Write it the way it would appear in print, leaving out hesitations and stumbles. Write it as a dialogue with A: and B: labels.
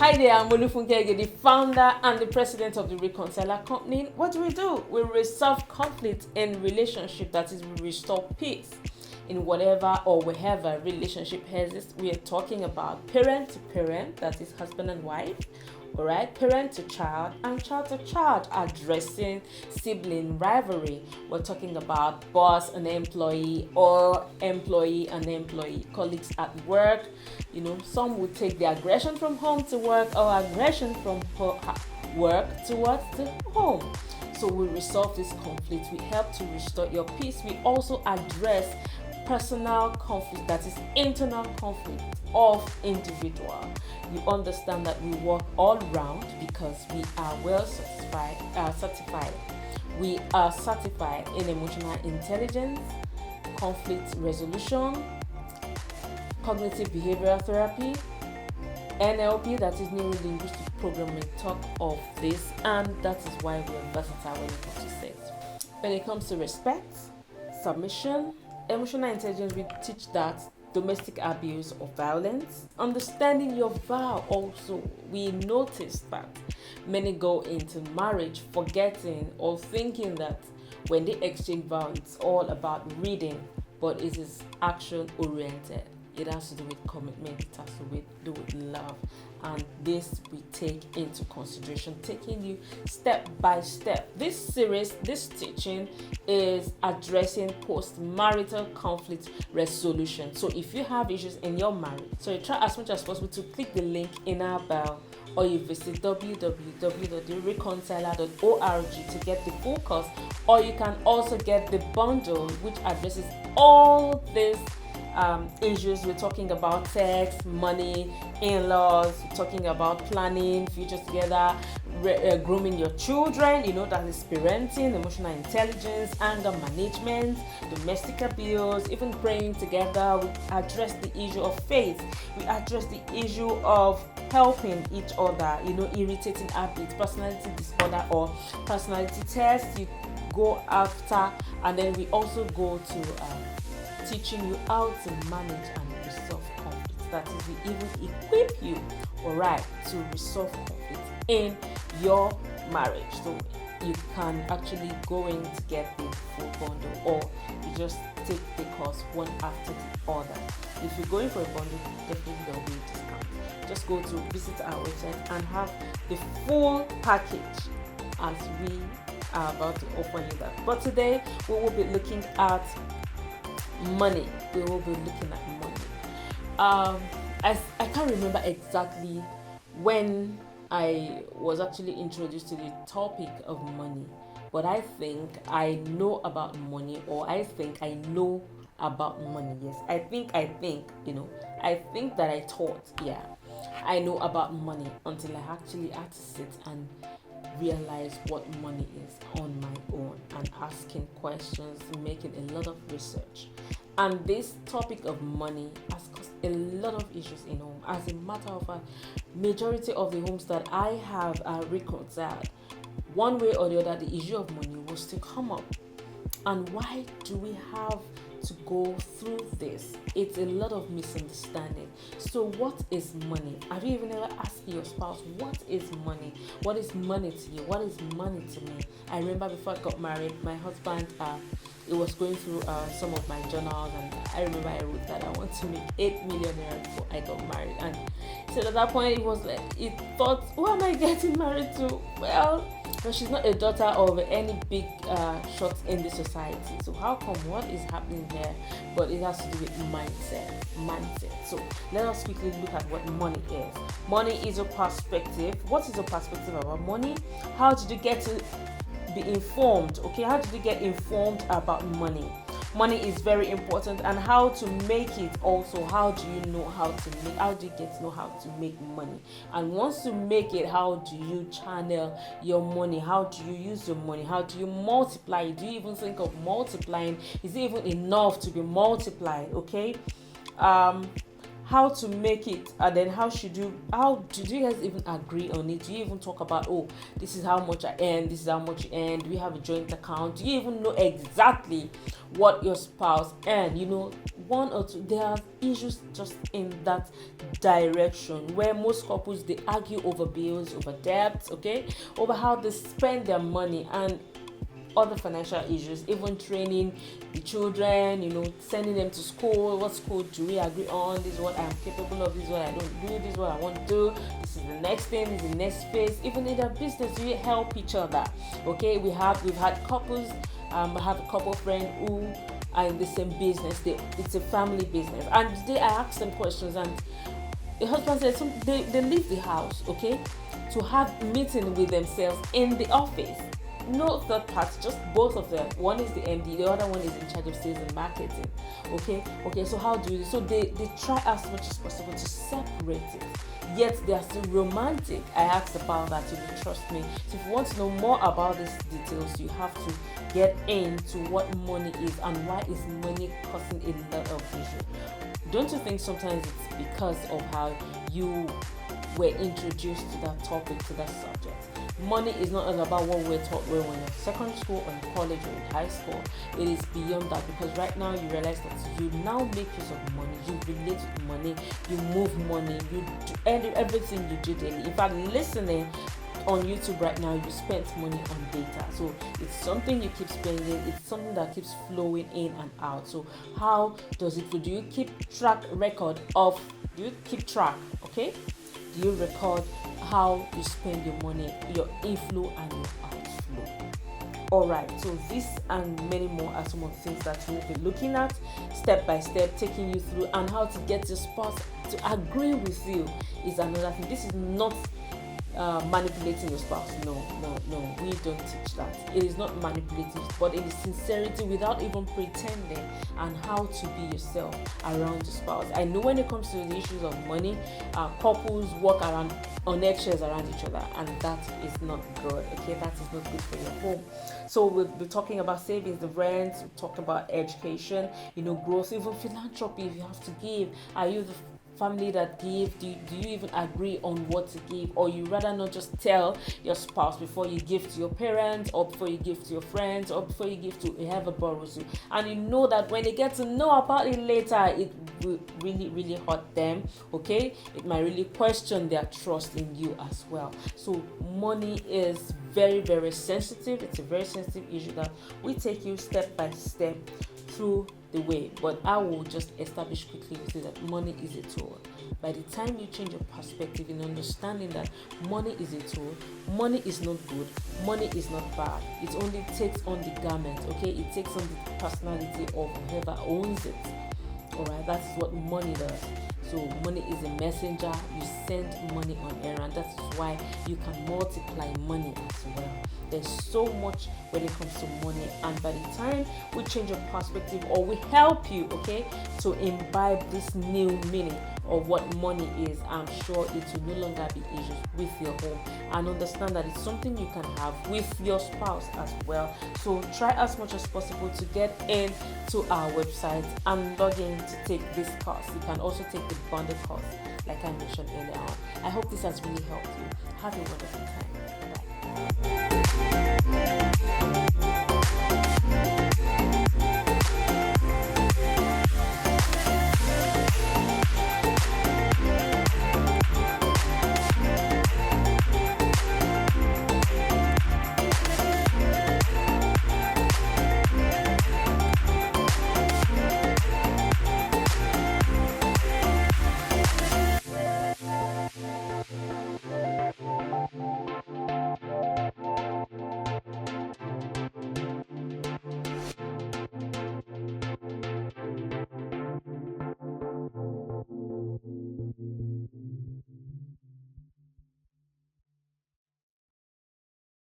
A: Hi there, I'm Olufunke, the founder and the president of the Reconciler Company. What do? We resolve conflict in relationship, that is, we restore peace in whatever or wherever relationship exists. We are talking about parent to parent, that is husband and wife, all right, parent to child and child to child, addressing sibling rivalry. We're talking about boss and employee or employee and employee, colleagues at work. Some would take the aggression from home to work or aggression from work towards the home. So we resolve this conflict. We help to restore your peace. We also address personal conflict, that is internal conflict of individual. You understand that we work all round because we are well certified. We are certified in emotional intelligence, conflict resolution, cognitive behavioral therapy, NLP, that is neuro linguistic programming, talk of this, and that is why we are versatile when it comes to sex. When it comes to respect, submission, emotional intelligence, we teach that domestic abuse or violence, understanding your vow. Also, we notice that many go into marriage forgetting or thinking that when they exchange vows, it's all about reading, but it is action oriented. It has to do with commitment, it has to do with love, and this we take into consideration, taking you step by step. This series, this teaching is addressing post-marital conflict resolution. So if you have issues in your marriage, so you try as much as possible to click the link in our bio, or you visit www.thereconciler.org to get the full course, or you can also get the bundle which addresses all these issues. We're talking about sex, money, in-laws, we're talking about planning futures together, grooming your children, that is parenting, emotional intelligence, anger management, domestic abuse, even praying together. We address the issue of faith. We address the issue of helping each other, irritating habits, personality disorder or personality test you go after, and then we also go to teaching you how to manage and resolve conflicts. That is, we even equip you, alright, to resolve conflicts in your marriage. So you can actually go in to get the full bundle, or you just take the course one after the other. If you're going for a bundle, definitely there will be a discount. Just go to visit our website and have the full package as we are about to offer you that. But today we will be looking at money. We will be looking at money. I can't remember exactly when I was actually introduced to the topic of money, but I think I know about money, or I think I know about money. Yes, I think I think that I thought, yeah, I know about money until I actually had to sit and realize what money is on my own, and asking questions, making a lot of research. And this topic of money has caused a lot of issues in home. As a matter of fact, majority of the homes that I have reconciled, one way or the other, the issue of money was to come up. And why do we have to go through this? It's a lot of misunderstanding. So what is money? Have you even ever asked your spouse, what is money? What is money to you? What is money to me? I remember before I got married, my husband, it was going through some of my journals, and I remember I wrote that I want to make 8 million naira before I got married. And so at that point, it was like, it thought, who am I getting married to? Well, but she's not a daughter of any big shots in the society. So how come? What is happening here? But it has to do with mindset. So let us quickly look at what money is. Money is a perspective. What is a perspective about money? How did you get to be informed? Okay, how did you get informed about money? Money is very important, and how to make it also. How do you know how to make? How do you get to know how to make money? And once you make it, how do you channel your money? How do you use your money? How do you multiply it? Do you even think of multiplying? Is it even enough to be multiplied? Okay. How to make it, and then how did you guys even agree on it? Do you even talk about, oh, this is how much I earn, this is how much you earn? Do we have a joint account? Do you even know exactly what your spouse earn? one or two, there are issues just in that direction where most couples, they argue over bills, over debts, okay, over how they spend their money, and other financial issues, even training the children, sending them to school. What school do we agree on? This is what I'm capable of, this is what I don't do, this is what I want to do, this is the next thing, this is the next phase. Even in their business, we help each other. Okay, we've had couples, I have a couple friends who are in the same business. It's a family business, and today I asked them questions, and the husband said they leave the house, okay, to have meeting with themselves in the office. No third party, just both of them. One is the MD, the other one is in charge of sales and marketing. Okay, so how do you? So they try as much as possible to separate it. Yet they are still romantic. I asked about that. You trust me. So if you want to know more about these details, you have to get into what money is and why is money causing a lot of issue. Don't you think sometimes it's because of how you were introduced to that topic, to that subject? Money is not all about what we're taught when we're in secondary school or in college or in high school. It is beyond that, because right now you realize that you now make use of money, you relate with money, you move money, you do everything you do daily. In fact, listening on YouTube right now, you spend money on data. So it's something you keep spending, it's something that keeps flowing in and out. So how does it do? Do you keep track, okay? Do you record how you spend your money, your inflow and your outflow? Alright, so this and many more are some of the things that we'll be looking at step by step, taking you through, and how to get your spouse to agree with you is another thing. This is not manipulating your spouse. No, we don't teach that. It is not manipulative, but it is sincerity without even pretending, and how to be yourself around your spouse. I know when it comes to the issues of money, couples walk around on eggshells around each other, and that is not good. Okay, that is not good for your home. So we'll be talking about savings, the rent, we'll talk about education, growth, even philanthropy. If you have to give, are you the family that give? Do you even agree on what to give, or you rather not just tell your spouse before you give to your parents, or before you give to your friends, or before you give to whoever borrows you, and you know that when they get to know about it later, it will really, really hurt them. Okay, it might really question their trust in you as well. So money is very, very sensitive. It's a very sensitive issue that we take you step by step through the way, but I will just establish quickly with you that money is a tool. By the time you change your perspective in understanding that money is a tool, money is not good, money is not bad. It only takes on the garment, okay? It takes on the personality of whoever owns it. Alright, that's what money does. So money is a messenger. You send money on errand. That's why you can multiply money as well. There's so much when it comes to money, and by the time we change your perspective, or we help you, okay, to imbibe this new meaning of what money is, I'm sure it will no longer be issues with your home, and understand that it's something you can have with your spouse as well. So try as much as possible to get into our website and log in to take this course. You can also take the bundle course like I mentioned earlier on. I hope this has really helped you. Have a wonderful time.